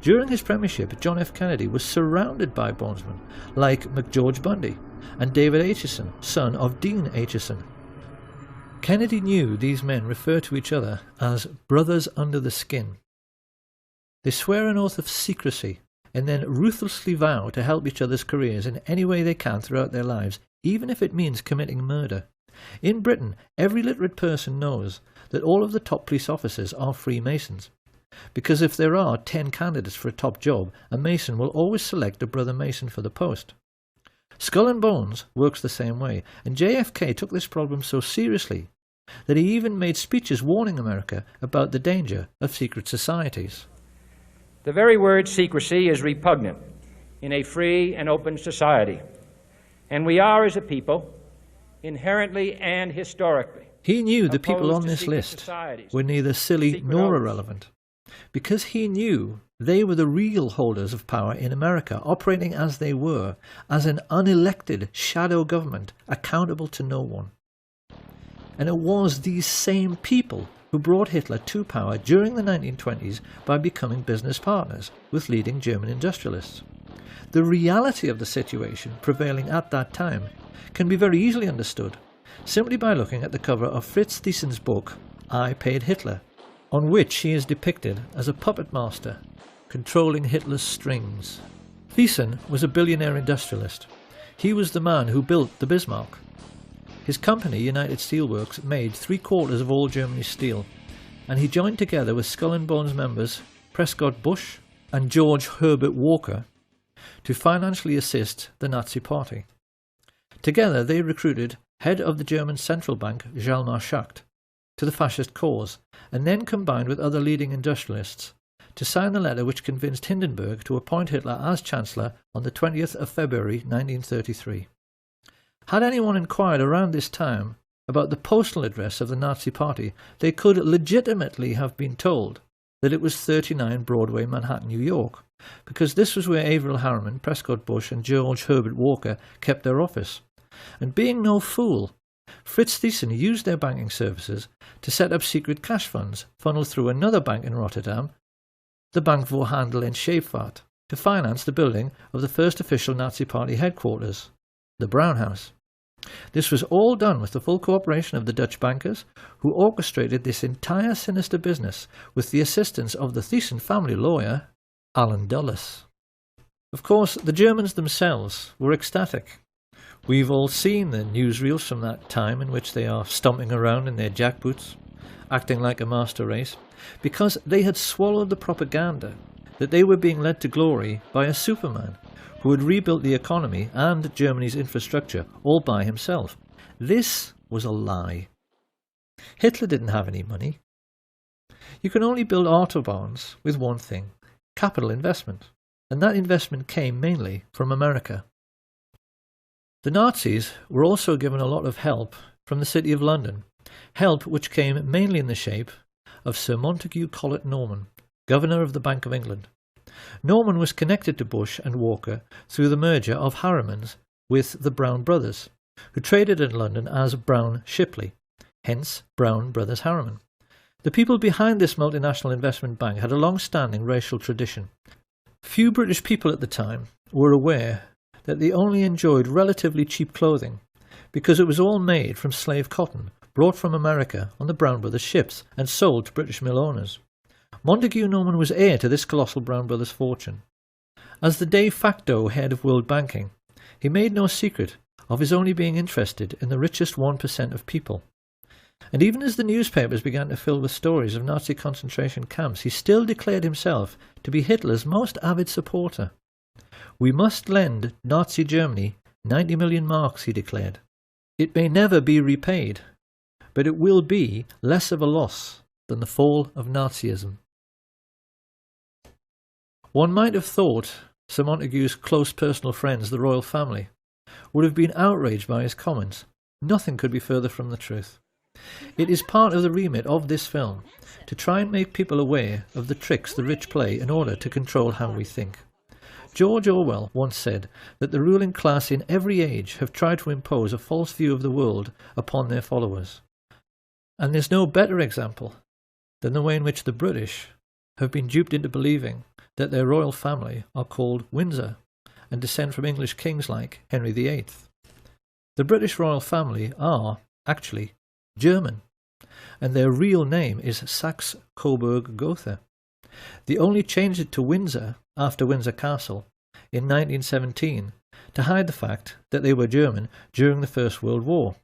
During his premiership, John F. Kennedy was surrounded by bonesmen like McGeorge Bundy and David Acheson, son of Dean Acheson. Kennedy knew these men refer to each other as brothers under the skin. They swear an oath of secrecy and then ruthlessly vow to help each other's careers in any way they can throughout their lives, even if it means committing murder. In Britain, every literate person knows that all of the top police officers are Freemasons, because if there are 10 candidates for a top job, a Mason will always select a brother Mason for the post. Skull and Bones works the same way, and JFK took this problem so seriously that he even made speeches warning America about the danger of secret societies. The very word secrecy is repugnant in a free and open society, and we are, as a people, inherently and historically. He knew the people on this list were neither silly nor irrelevant, because he knew they were the real holders of power in America, operating as they were, as an unelected shadow government accountable to no one. And it was these same people who brought Hitler to power during the 1920s by becoming business partners with leading German industrialists. The reality of the situation prevailing at that time can be very easily understood simply by looking at the cover of Fritz Thiesen's book, I Paid Hitler, on which he is depicted as a puppet master controlling Hitler's strings. Thiesen was a billionaire industrialist. He was the man who built the Bismarck. His company, United Steelworks, made 3/4 of all Germany's steel, and he joined together with Skull and Bones members Prescott Bush and George Herbert Walker to financially assist the Nazi Party. Together they recruited head of the German central bank Hjalmar Schacht to the fascist cause, and then combined with other leading industrialists to sign the letter which convinced Hindenburg to appoint Hitler as Chancellor on the 20th of February 1933. Had anyone inquired around this time about the postal address of the Nazi Party, they could legitimately have been told that it was 39 Broadway, Manhattan, New York, because this was where Averell Harriman, Prescott Bush and George Herbert Walker kept their office. And being no fool, Fritz Thyssen used their banking services to set up secret cash funds funneled through another bank in Rotterdam, the Bank voor Handel en Scheepvaart, to finance the building of the first official Nazi Party headquarters, the Brown House. This was all done with the full cooperation of the Dutch bankers, who orchestrated this entire sinister business with the assistance of the Thyssen family lawyer, Allen Dulles. Of course, the Germans themselves were ecstatic. We've all seen the newsreels from that time in which they are stomping around in their jackboots, acting like a master race, because they had swallowed the propaganda that they were being led to glory by a Superman who had rebuilt the economy and Germany's infrastructure all by himself. This was a lie. Hitler didn't have any money. You can only build autobahns with one thing: capital investment, and that investment came mainly from America. The Nazis were also given a lot of help from the City of London, help which came mainly in the shape of Sir Montague Collett Norman, Governor of the Bank of England. Norman was connected to Bush and Walker through the merger of Harrimans with the Brown brothers, who traded in London as Brown Shipley, hence Brown Brothers Harriman. The people behind this multinational investment bank had a long-standing racial tradition. Few British people at the time were aware that they only enjoyed relatively cheap clothing because it was all made from slave cotton brought from America on the Brown Brothers ships and sold to British mill owners. Montague Norman was heir to this colossal Brown Brothers fortune. As the de facto head of world banking, he made no secret of his only being interested in the richest 1% of people. And even as the newspapers began to fill with stories of Nazi concentration camps, he still declared himself to be Hitler's most avid supporter. "We must lend Nazi Germany 90 million marks," he declared. "It may never be repaid, but it will be less of a loss than the fall of Nazism." One might have thought Sir Montague's close personal friends, the royal family, would have been outraged by his comments. Nothing could be further from the truth. It is part of the remit of this film to try and make people aware of the tricks the rich play in order to control how we think. George Orwell once said that the ruling class in every age have tried to impose a false view of the world upon their followers. And there's no better example than the way in which the British have been duped into believing that their royal family are called Windsor and descend from English kings like Henry VIII. The British royal family are, actually, German, and their real name is Saxe-Coburg-Gotha. They only changed it to Windsor after Windsor Castle in 1917 to hide the fact that they were German during the First World War,